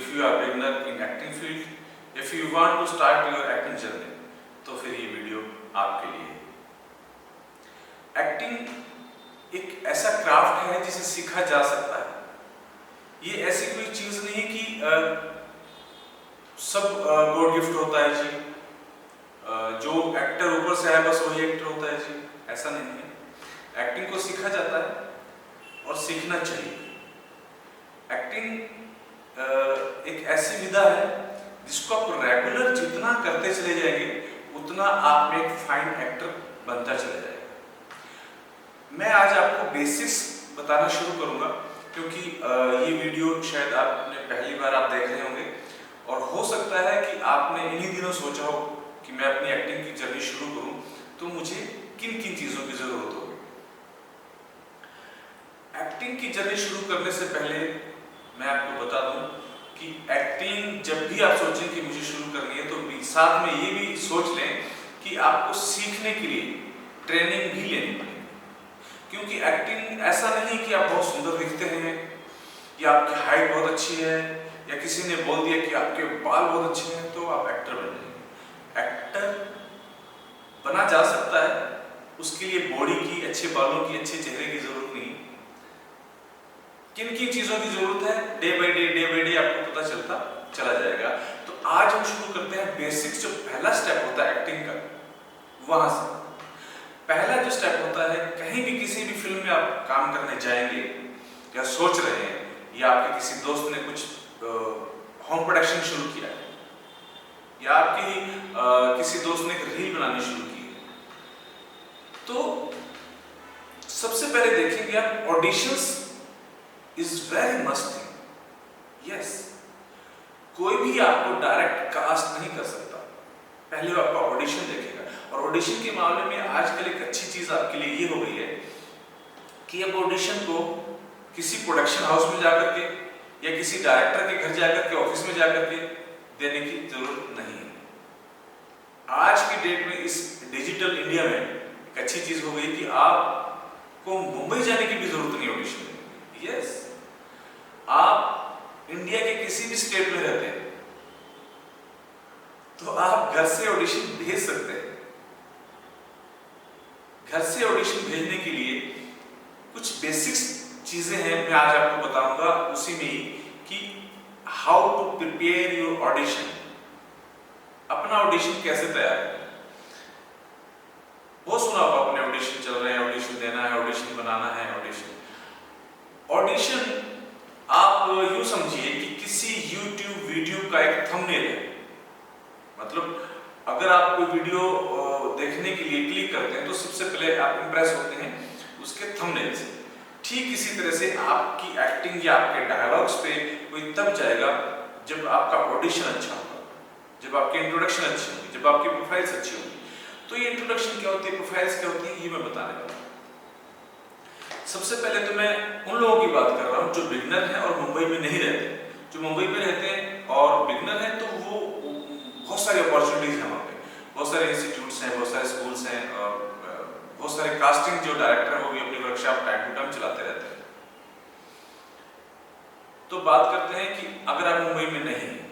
if you are beginner in acting field, if you want to start your acting journey, तो फिर ये video आपके लिए है। एक्टिंग एक ऐसा क्राफ्ट है जिसे सीखा जा सकता है। ये ऐसी कोई चीज नहीं कि सब गॉड गिफ्ट होता है जी, जो एक्टर ऊपर से है बस वही एक्टर होता है जी, ऐसा नहीं है। एक्टिंग को सीखा जाता है और सीखना चाहिए। एक्टिंग एक ऐसी विधा है जिसको आप रेगुलर जितना करते चले जाएंगे उतना आप में एक फाइन एक्टर बनता चला जाएगा। मैं आज आपको बेसिक्स बताना शुरू करूंगा क्योंकि ये वीडियो शायद आपने पहली बार आप देख रहे होंगे और हो सकता है कि आपने इन्हीं दिनों सोचा हो कि मैं अपनी एक्टिंग की जर्नी शुरू करूं तो मुझे किन किन चीजों की जरूरत होगी। एक्टिंग की जर्नी शुरू करने से पहले मैं आपको बता दूं कि एक्टिंग जब भी आप सोचें कि मुझे शुरू करनी है तो साथ में ये भी सोच लें कि आपको सीखने के लिए ट्रेनिंग भी लेनी पड़ेगी। क्योंकि एक्टिंग ऐसा नहीं कि आप बहुत सुंदर दिखते हैं या आपकी हाइट बहुत अच्छी है या किसी ने बोल दिया कि आपके बाल बहुत अच्छे हैं तो आप एक्टर बन जाएंगे। एक्टर बना जा सकता है, उसके लिए बॉडी की, अच्छे बालों की, अच्छे चेहरे की जरूरत नहीं। किन किन चीजों की जरूरत है डे बाय डे आपको पता चलता चला जाएगा। तो आज हम शुरू करते हैं बेसिक्स, जो पहला स्टेप होता है एक्टिंग का, वहां से। पहला जो स्टेप होता है, कहीं भी किसी भी फिल्म में आप काम करने जाएंगे या सोच रहे हैं या आपके किसी दोस्त ने कुछ होम प्रोडक्शन शुरू किया है या आपकी किसी दोस्त ने एक रील बनानी शुरू की है, तो सबसे पहले देखेंगे आप auditions is very must thing. Yes, कोई भी आपको डायरेक्ट कास्ट नहीं कर सकता, पहले वो आपका ऑडिशन देखेगा। और ऑडिशन के मामले में आजकल एक अच्छी चीज आपके लिए ये हो गई है कि अब ऑडिशन को किसी प्रोडक्शन हाउस में जाकर के या किसी डायरेक्टर के घर जाकर के, ऑफिस में जाकर के देने की जरूरत नहीं है। आज की डेट में इस डिजिटल इंडिया में एक अच्छी चीज हो गई कि आपको मुंबई जाने की भी जरूरत नहीं ऑडिशन में। यस, आप इंडिया के किसी भी स्टेट में रहते हैं तो आप घर से ऑडिशन भेज सकते हैं। घर से ऑडिशन भेजने के लिए कुछ बेसिक्स चीजें हैं, मैं आज आपको बताऊंगा उसी में ही कि how to prepare your audition, अपना ऑडिशन कैसे तैयार करें। बहुत सुना होगा आपने, ऑडिशन चल रहे हैं, ऑडिशन देना है, ऑडिशन बनाना है। ऑडिशन आप यूं समझिए कि किसी YouTube वीडियो का एक थंबनेल है। मतलब अगर आप कोई वीडियो देखने के लिए क्लिक करते हैं तो सबसे पहले आप इंप्रेस होते हैं उसके थंबनेल से। ठीक इसी तरह से आपकी एक्टिंग या आपके डायलॉग्स पे कोई तब जाएगा जब आपका ऑडिशन अच्छा होगा, जब आपके इंट्रोडक्शन अच्छी होगी, जब आपकी प्रोफाइल्स अच्छी होगी। तो ये इंट्रोडक्शन क्या होती है, प्रोफाइल्स क्या होती है, ये मैं बताने वाला हूं। सबसे पहले तो मैं उन लोगों की बात कर रहा हूं जो बिगनर हैं और मुंबई में नहीं रहते। जो मुंबई में रहते हैं और बिगनर हैं तो वो बहुत सारी अपॉर्चुनिटीज हैं वहाँ पे, बहुत सारे इंस्टीट्यूट्स हैं, बहुत सारे स्कूल्स हैं और बहुत सारे कास्टिंग जो डायरेक्टर हैं वो भी अपनी वर्कशॉप टाइम टू टाइम चलाते रहते हैं। तो बात करते हैं कि अगर आप मुंबई में नहीं हैं,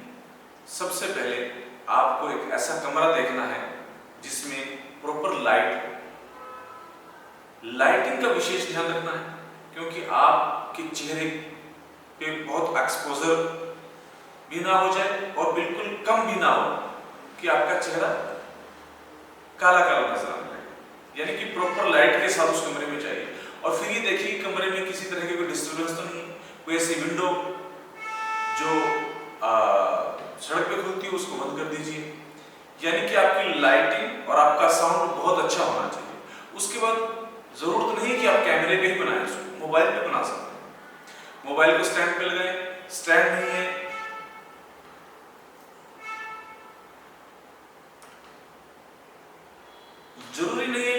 सबसे पहले आपको एक ऐसा कमरा देखना है जिसमें प्रॉपर लाइटिंग का विशेष ध्यान रखना है, क्योंकि आपके चेहरे पे बहुत एक्सपोजर भी ना हो जाए और बिल्कुल कम भी ना हो कि आपका चेहरा काला काला नजर आने लगे। यानी कि प्रॉपर लाइट के साथ उस कमरे में चाहिए। और फिर ये देखिए कि कमरे में किसी तरह की कोई डिस्टर्बेंस तो नहीं, कोई ऐसी विंडो जो सड़क पे खुलती है उसको बंद कर दीजिए। यानी कि आपकी लाइटिंग और आपका साउंड बहुत अच्छा होना चाहिए। उसके बाद जरूरत नहीं कि आप कैमरे पे ही बनाएं, उसको मोबाइल पे बना सकते हैं। मोबाइल को स्टैंड पे लगाएं, स्टैंड नहीं है जरूरी नहीं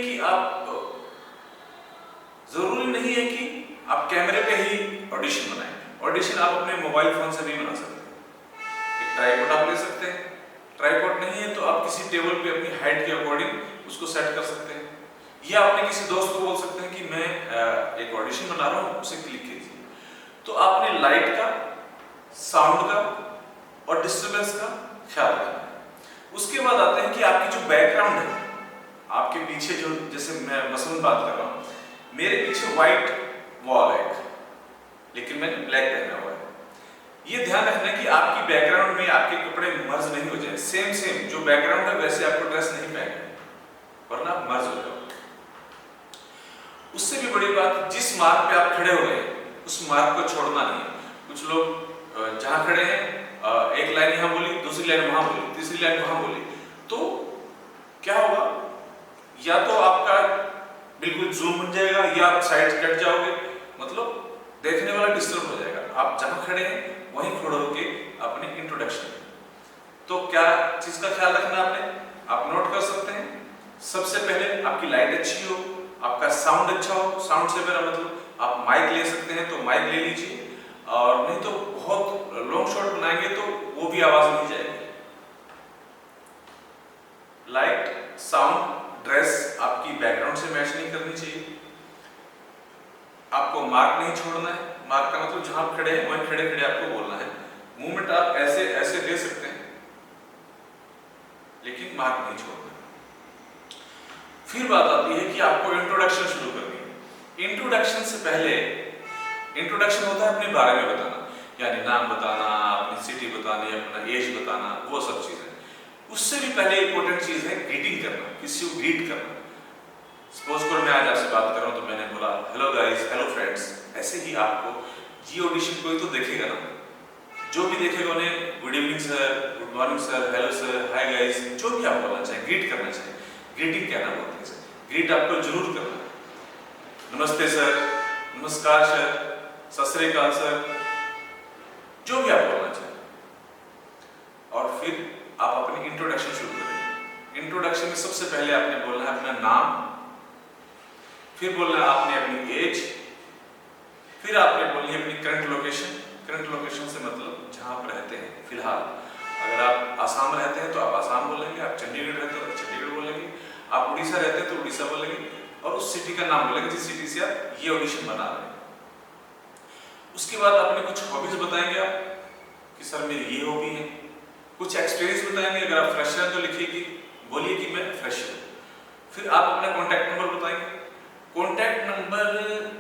है कि आप कैमरे पे ही ऑडिशन बनाएं। ऑडिशन आप अपने मोबाइल फोन से भी बना सकते हैं। एक ट्राइपॉड आप ले सकते हैं, ट्राइपॉड नहीं है तो आप किसी टेबल पे अपनी हाइट के अकॉर्डिंग उसको सेट कर सकते हैं। या अपने किसी दोस्त को बोल सकते हैं कि मैं एक ऑडिशन बना रहा हूँ, उसे क्लिक कीजिए। तो आपने लाइट का, साउंड का और डिस्टरबेंस का ख्याल रखना है। उसके बाद आते हैं कि आपकी जो बैकग्राउंड है, आपके पीछे जो, जैसे मैं मसलन बात कर रहा हूँ, मेरे पीछे व्हाइट वॉल है लेकिन मैंने ब्लैक पहना हुआ है। ये ध्यान रखना है कि आपकी बैकग्राउंड में आपके कपड़े मर्ज नहीं हो जाए, सेम जो बैकग्राउंड है वैसे आपको ड्रेस नहीं पहनना, वरना आप मर्ज हो जाओगे। उससे भी बड़ी बात, जिस मार्ग पे आप खड़े हो गए उस मार्ग को छोड़ना नहीं। कुछ लोग जहां खड़े हैं एक लाइन यहां बोली, दूसरी लाइन वहां बोली, तीसरी लाइन वहां बोली, तो क्या होगा, या तो आपका बिल्कुल जूम बन जाएगा या आप साइड कट जाओगे, मतलब देखने वाला डिस्टर्ब हो जाएगा। आप जहां खड़े हैं वहीं खड़े होके अपने इंट्रोडक्शन, तो क्या चीज का ख्याल रखना आपने, आप नोट कर सकते हैं। सबसे पहले आपकी लाइट अच्छी हो, आपका साउंड अच्छा हो। साउंड से मेरा मतलब आप माइक ले सकते हैं तो माइक ले लीजिए, और नहीं तो बहुत लॉन्ग शॉट बनाएंगे तो वो भी आवाज नहीं जाएगी। लाइट, साउंड, ड्रेस आपकी बैकग्राउंड से मैच नहीं करनी चाहिए। आपको मार्क नहीं छोड़ना है। मार्क का मतलब जहां आप खड़े हैं वहीं खड़े खड़े आपको बोलना है। मूवमेंट आप ऐसे ऐसे दे सकते हैं लेकिन मार्क नहीं छोड़ना। फिर बात आती है कि आपको इंट्रोडक्शन शुरू करनी है। इंट्रोडक्शन से पहले, इंट्रोडक्शन होता है अपने बारे में बताना, यानी नाम बताना, अपनी सिटी बतानी, अपना एज बताना, वो सब चीजें। उससे भी पहले इंपॉर्टेंट चीज है ग्रीटिंग करना, किसी को ग्रीट करना। सपोज करो मैं आज आपसे बात कर रहा हूं तो मैंने बोला हेलो गाइस, हेलो फ्रेंड्स, ऐसे ही आपको ये ऑडिशन कोई तो देखेगा ना, जो भी देखेगा उन्हें good evening sir, good morning sir, hello sir, hi guys, जो भी आप बोलना चाहिए, ग्रीट करना चाहिए। ग्रीटिंग कहना बोलते हैं सर, ग्रीट आपको जरूर करना है। नमस्ते सर, नमस्कार सर, सत श्री अकाल सर, जो भी आप बोलना चाहिए। और फिर आप अपनी इंट्रोडक्शन शुरू करेंगे। इंट्रोडक्शन में सबसे पहले आपने बोलना है अपना नाम, फिर बोलना है आपने अपनी एज, फिर आपने बोलनी है अपनी करंट लोकेशन। करंट लोकेशन से मतलब जहां आप रहते हैं फिलहाल। अगर आप आसाम रहते हैं तो आप आसाम बोलेंगे, आप चंडीगढ़ रहते हैं तो चंडीगढ़ बोलेंगे, आप उड़ीसा रहते हैं तो उड़ीसा बोलेंगे, और उस सिटी का नाम बोलेंगे जिस सिटी से आप ये ऑडिशन बना रहे हैं। उसके बाद आपने कुछ हॉबीज बताएंगे आप कि सर मेरी ये हॉबी है। कुछ एक्सपीरियंस बताएंगे, अगर आप फ्रेशर हैं तो लिखिए कि बोलिए कि मैं फ्रेशर हूँ। फिर आप अपना कॉन्टैक्ट नंबर बताएंगे। कॉन्टैक्ट नंबर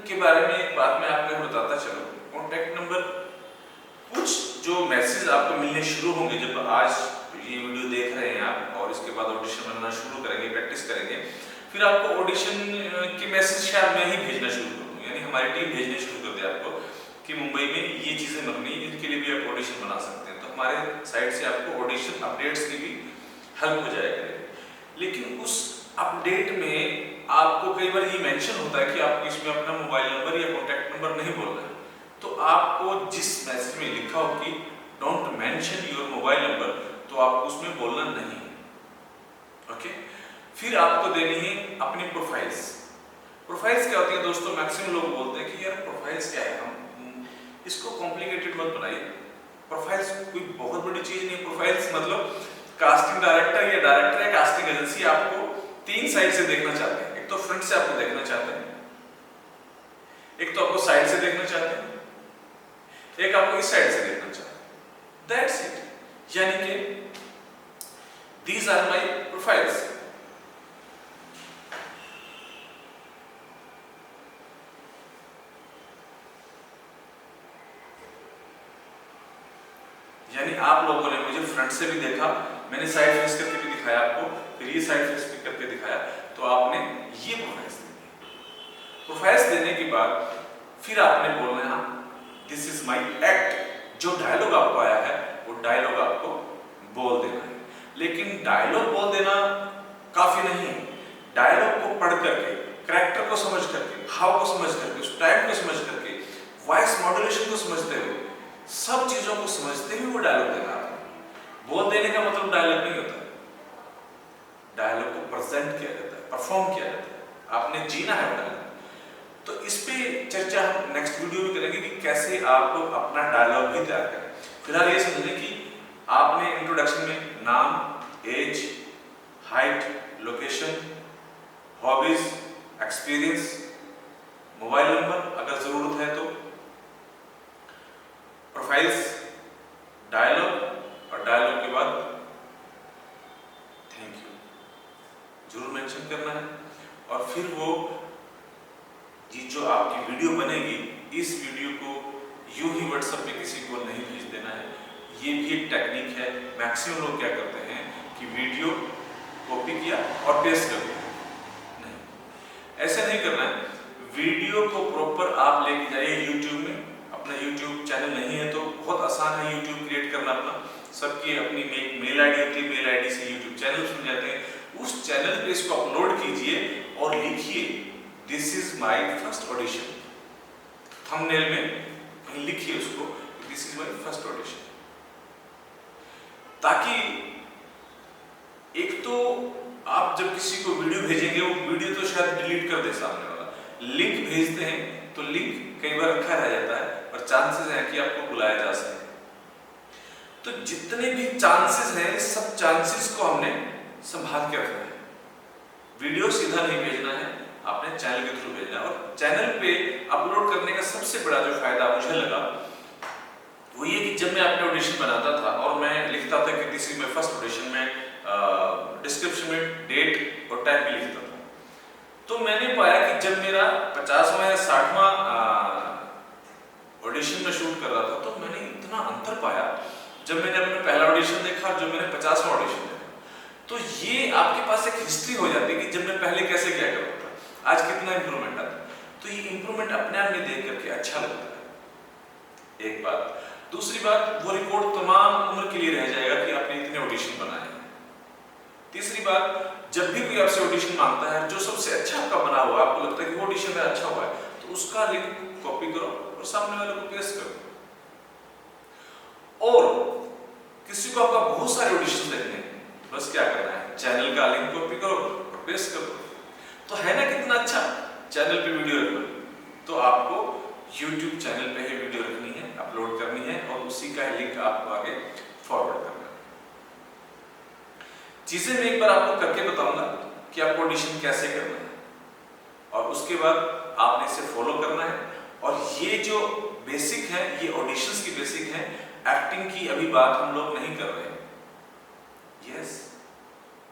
के बारे में एक बात मैं आपको बताता चलूं। कॉन्टैक्ट नंबर, कुछ जो मैसेज आपको मिलने शुरू होंगे जब आज ये वीडियो देख रहे हैं आप, और इसके बाद ऑडिशन बनना शुरू करेंगे, प्रैक्टिस करेंगे, फिर आपको ऑडिशन के मैसेज शायद मैं ही भेजना शुरू कर दूं, यानी हमारी टीम भेजने शुरू कर दे आपको कि मुंबई में ये चीजें बननी है, इनके लिए भी आप ऑडिशन बना सकते हैं। तो हमारे साइड से आपको ऑडिशन अपडेट्स की भी हेल्प हो जाएगा। लेकिन उस अपडेट में आपको कई बार ये मेंशन होता है कि आपको इसमें अपना मोबाइल नंबर या कॉन्टैक्ट नंबर नहीं बोलना है, तो आपको जिस मैसेज में लिखा हो कि don't mention your mobile number, तो आपको उसमें बोलना नहीं है। ओके, फिर आपको देनी है अपनी प्रोफाइल्स। प्रोफाइल्स क्या होती है दोस्तों, मैक्सिमम लोग बोलते हैं कि यार प्रोफाइल्स क्या है, हम इसको कॉम्प्लिकेटेड मत बनाइए। प्रोफाइल्स कोई बहुत बड़ी चीज नहीं। प्रोफाइल्स मतलब कास्टिंग डायरेक्टर या डायरेक्टर या कास्टिंग एजेंसी आपको तीन साइड से देखना चाहते हैं। एक तो फ्रंट से आपको देखना चाहते हैं, एक तो आपको साइड से देखना चाहते हैं, एक आपको इस साइड से देखना चाहते हैं। दैट्स इट, यानी कि दीज आर माय प्रोफाइल्स। यानी आप लोगों ने मुझे फ्रंट से भी देखा, मैंने साइड फेस करके भी दिखाया आपको, फिर ये साइड फेस भी करके दिखाया, तो आपने ये प्रोफाइल्स देनी। प्रोफाइल्स देने के बाद फिर आपने बोलना है दिस इज माय एक्ट। जो डायलॉग आपको आया है वो डायलॉग आपको बोल देना है। लेकिन डायलॉग बोल देना काफी नहीं है। डायलॉग को पढ़ करके, कैरेक्टर को समझ करके, हाव को समझ करके, उस टाइम को समझ करके, वॉइस मॉड्यूलेशन को समझते हुए, सब चीजों को समझते हुए वो डायलॉग देना है। बोल देने का मतलब डायलॉग नहीं होता, डायलॉग को प्रेजेंट किया जाता है, परफॉर्म किया जाता है, आपने जीना है डायलॉग। तो इस पे चर्चा हम नेक्स्ट वीडियो में करेंगे कि कैसे आप अपना डायलॉग भी तैयार करें। फिलहाल ये समझें कि आपने इंट्रोडक्शन में नाम, age, height, location, hobbies, experience, mobile number अगर जरूरत है तो, प्रोफाइल्स, डायलॉग, डायलॉग के बाद थैंक यू जरूर मेंशन करना है। और फिर वो ये जो आपकी वीडियो बनेगी, इस वीडियो को यूं ही व्हाट्सएप पे किसी को नहीं भेज देना है। ये भी एक टेक्निक है। मैक्सिमम लोग क्या करते हैं कि वीडियो कॉपी किया और पेस्ट कर दिया। नहीं, ऐसा नहीं करना है। वीडियो को प्रॉपर आप लेके जाइए यूट्यूब में। अपना यूट्यूब चैनल नहीं है तो बहुत आसान है यूट्यूब क्रिएट करना अपना। सबकी अपनी मेल आईडी होती है, मेल आईडी से यूट्यूब चैनल खुल जाते हैं। उस चैनल पे इसको अपलोड कीजिए और लिखिए this is my first audition. Thumbnail में कहीं लिखिए उसको this is my first audition, ताकि एक तो आप जब किसी को वीडियो भेजेंगे वो वीडियो तो शायद डिलीट कर दे सामने वाला, लिंक भेजते हैं तो लिंक कई बार रखा रह जाता है और चांसेस है कि आपको बुलाया जा सके। तो जितने भी चांसेस हैं, सब चांसेस को हमने संभाल के रखना है। वीडियो सीधा नहीं भेजना है, आपने चैनल के थ्रू भेजना है। और चैनल पे अपलोड करने का सबसे बड़ा जो फायदा मुझे लगा वो ये कि जब मैं अपने ऑडिशन बनाता था और मैं लिखता था कि this is my first audition, में डिस्क्रिप्शन में डेट और टाइम भी लिखता था, तो मैंने पाया कि जब मेरा 50वां या 60वां ऑडिशन में शूट कर रहा था तो मैंने इतना अंतर पाया जब मैंने अपना पहला ऑडिशन देखा और जब मैंने 50वां ऑडिशन देखा। तो ये आपके पास एक हिस्ट्री हो जाती है कि जब मैं पहले कैसे क्या करता था, आज कितना इंप्रूवमेंट आता है। तो ये इंप्रूवमेंट अपने आप में देख करके अच्छा लगता है, एक बात। दूसरी बात, वो रिकॉर्ड तमाम उम्र के लिए रह जाएगा कि आपने इतने ऑडिशन बनाए हैं। तीसरी बात, जब भी कोई आपसे ऑडिशन मांगता है, जो सबसे अच्छा आपका बना हुआ, आपको लगता है कि वो ऑडिशन में अच्छा हुआ है, तो उसका लिंक कॉपी करो और सामने वाले को पेस्ट करो। और किसी को आपका बहुत सारे ऑडिशन देखने हैं, बस क्या करना है, चैनल का लिंक कॉपी करो और पेस्ट करो। तो है ना कितना अच्छा, चैनल पे वीडियो रखो। तो आपको YouTube चैनल पे ही वीडियो रखनी है, अपलोड करनी है और उसी का लिंक आपको आगे फॉरवर्ड करना है। चीजें मैं एक बार आपको करके बताऊंगा कि आपको ऑडिशन कैसे करना है और उसके बाद आपने इसे फॉलो करना है। और ये जो बेसिक है, ये ऑडिशंस की बेसिक है। एक्टिंग की अभी बात हम लोग नहीं कर रहे हैं। यस,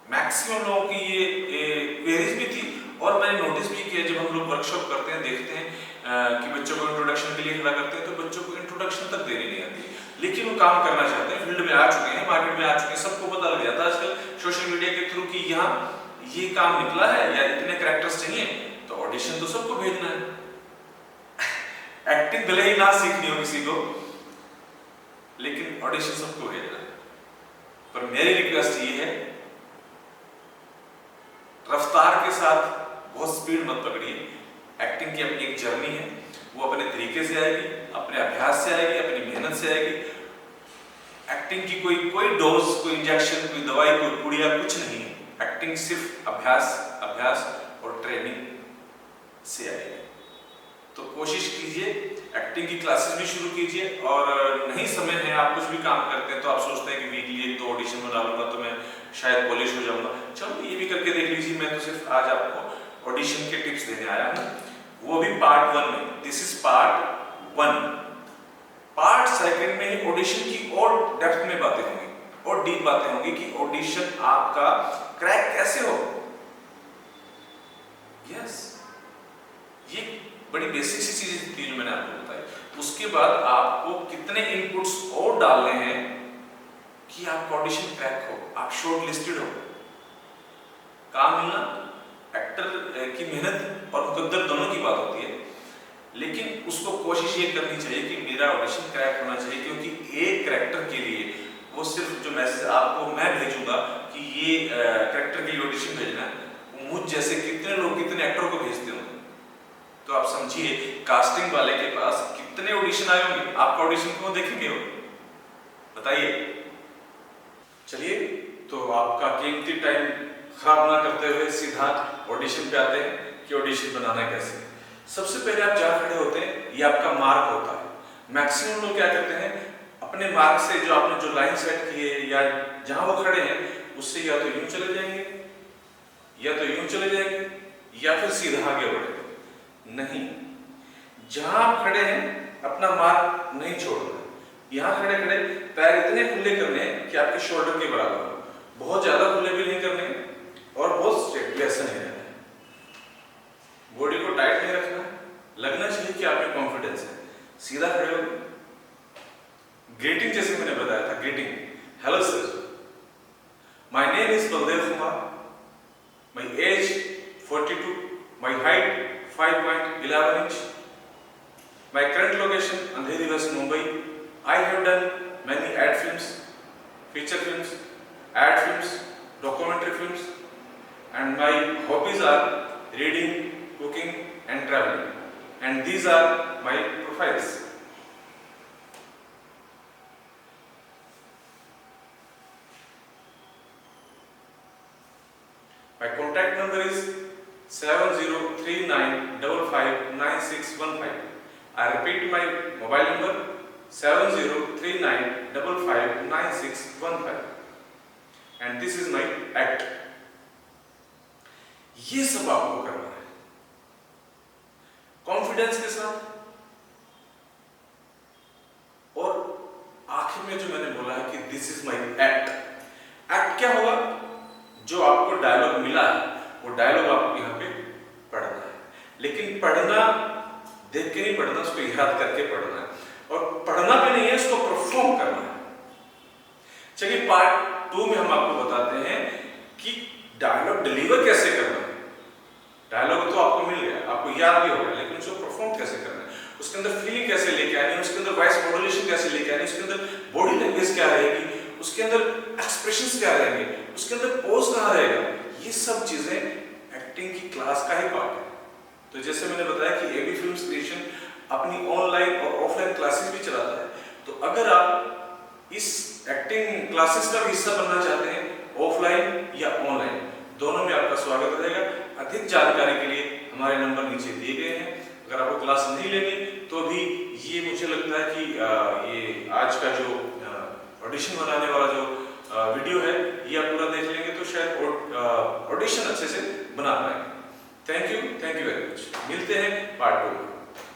मैक्सिमम लोगों की ये क्वेरीज भी थी और मैंने नोटिस भी किया जब हम लोग वर्कशॉप करते हैं, देखते हैं कि बच्चों को इंट्रोडक्शन के लिए खड़ा करते हैं तो बच्चों को इंट्रोडक्शन तक देनी नहीं आती, लेकिन वो काम करना चाहते हैं, फील्ड में आ चुके हैं, मार्केट में आ चुके हैं, सबको पता लग जाता है आजकल सोशल मीडिया के थ्रू कि यहाँ ये काम निकला है या इतने कैरेक्टर्स चाहिए, तो ऑडिशन तो सबको भेजना है। एक्टिंग भले ही ना सीखनी हो किसी को, लेकिन ऑडिशन सबको भेजना है। पर मेरी रिक्वेस्ट ये है, रफ्तार के साथ बहुत स्पीड मत पकड़िए। एक्टिंग की अपनी एक जर्नी है, वो अपने तरीके से आएगी, अपने अभ्यास से आएगी, अपनी मेहनत से आएगी। एक्टिंग की कोई डोज, कोई इंजेक्शन, कोई दवाई, कोई पुड़िया कुछ नहीं है। एक्टिंग सिर्फ अभ्यास और ट्रेनिंग से आएगी। तो कोशिश कीजिए, एक्टिंग की क्लासेस भी शुरू कीजिए। और नहीं समय है, आप कुछ भी काम करते हैं तो आप सोचते हैं कि वीकली 1-2 ऑडिशन बना लूंगा तो मैं शायद पॉलिश हो जाऊंगा, चलो ये भी करके देख लीजिए। मैं तो सिर्फ आज आपको ऑडिशन के टिप्स देने आया हूं, वो भी पार्ट 1 में। This is part 1। पार्ट 2 में ही ऑडिशन की और डेप्थ में बातें होंगी और डीप बातें होंगी कि ऑडिशन आपका क्रैक कैसे हो। यस, ये बड़ी बेसिक सी चीजें थी जो मैंने आपको बताई। उसके बाद आपको कितने इनपुट्स और डालने हैं कि आपका ऑडिशन क्रैक हो, आप शॉर्ट लिस्टेड हो। काम मिलना एक्टर की मेहनत और मुकद्दर दोनों की बात होती है, लेकिन उसको कोशिश ये करनी चाहिए कि मेरा ऑडिशन क्रैक होना चाहिए, क्योंकि एक कैरेक्टर के लिए वो सिर्फ जो मैसेज आपको मैं भेजूंगा कि ये कैरेक्टर के लिए ऑडिशन भेजना है, मुझ जैसे कितने लोग कितने एक्टर को भेजते होंगे। तो आप समझिए कास्टिंग वाले के पास कितने ऑडिशन आए होंगे, आपका ऑडिशन क्यों देखेंगे वो, बताइए। चलिए, तो आपका कीमती टाइम खराब ना करते हुए सीधा ऑडिशन पे आते हैं कि ऑडिशन बनाना कैसे। सबसे पहले आप जहाँ खड़े होते हैं ये आपका मार्क होता है। मैक्सिमम लोग क्या करते हैं, अपने मार्क से जो आपने जो लाइन सेट की है या जहाँ वो खड़े हैं उससे या तो यूं चले जाएंगे या तो यूं चले जाएंगे या फिर सीधा आगे बढ़े। नहीं, जहां आप खड़े हैं अपना मार्क नहीं छोड़ना, यहाँ खड़े खड़े पैर इतने खुले करने हैं कि आपके शोल्डर के बराबर हो, बहुत ज्यादा खुले भी नहीं करने और बहुत स्ट्रेट भी ऐसा नहीं रहना है। बॉडी को टाइट नहीं रखना, लगना चाहिए कि आप में कॉन्फिडेंस है। सीधा खड़े हो, ग्रीटिंग जैसे मैंने बताया था, greeting, hello sir, my name is Baldev Kumar, my age 42, my height 5.11 inch, my current location Andheri West, Mumbai. I have done many ad films, feature films, ad films, documentary films, and my hobbies are reading, cooking and traveling, and these are my profiles. My contact number is 7039559615. I repeat my mobile number 7039559615. And this is my act. ये सब आपको करना है confidence के साथ। और आखिर में जो मैंने बोला है कि this is my act. Act क्या होगा? जो आपको डायलॉग मिला है वो डायलॉग आपको यहाँ पे पढ़ना है, लेकिन पढ़ना देख के नहीं पढ़ना, उसको याद करके पढ़ना है। और पढ़ना भी नहीं है, उसको परफॉर्म करना है। चलिए पार्ट 2 में हम आपको बताते हैं कि डायलॉग डिलीवर कैसे करना है। डायलॉग तो आपको मिल गया, आपको याद भी हो गया, लेकिन उसको परफॉर्म कैसे करना है, उसके अंदर फीलिंग कैसे लेके आनी है, उसके अंदर वॉइस मॉड्यूलेशन कैसे लेके आनी है, उसके अंदर बॉडी लैंग्वेज क्या रहेगी, उसके अंदर एक्सप्रेशंस क्या रहेंगे, उसके अंदर पोज कहाँ रहेगा, ये सब चीजें एक्टिंग की क्लास का ही पार्ट है। तो जैसे मैंने बताया कि एबी फिल्म्स क्रिएशन अपनी ऑनलाइन और ऑफलाइन क्लासेस भी चलाता है। तो अगर आप इस एक्टिंग क्लासेस का भी हिस्सा बनना चाहते हैं, ऑफलाइन या ऑनलाइन, दोनों में आपका स्वागत रहेगा। अधिक जानकारी के लिए हमारे नंबर नीचे दिए गए हैं। अगर आपको क्लास नहीं लेनी तो भी ये मुझे लगता है कि ये आज का जो ऑडिशन बनाने वाला जो वीडियो है ये आप पूरा देख लेंगे तो शायद ऑडिशन अच्छे से बना पाएंगे। Thank you very much. मिलते हैं पार्ट 2 में।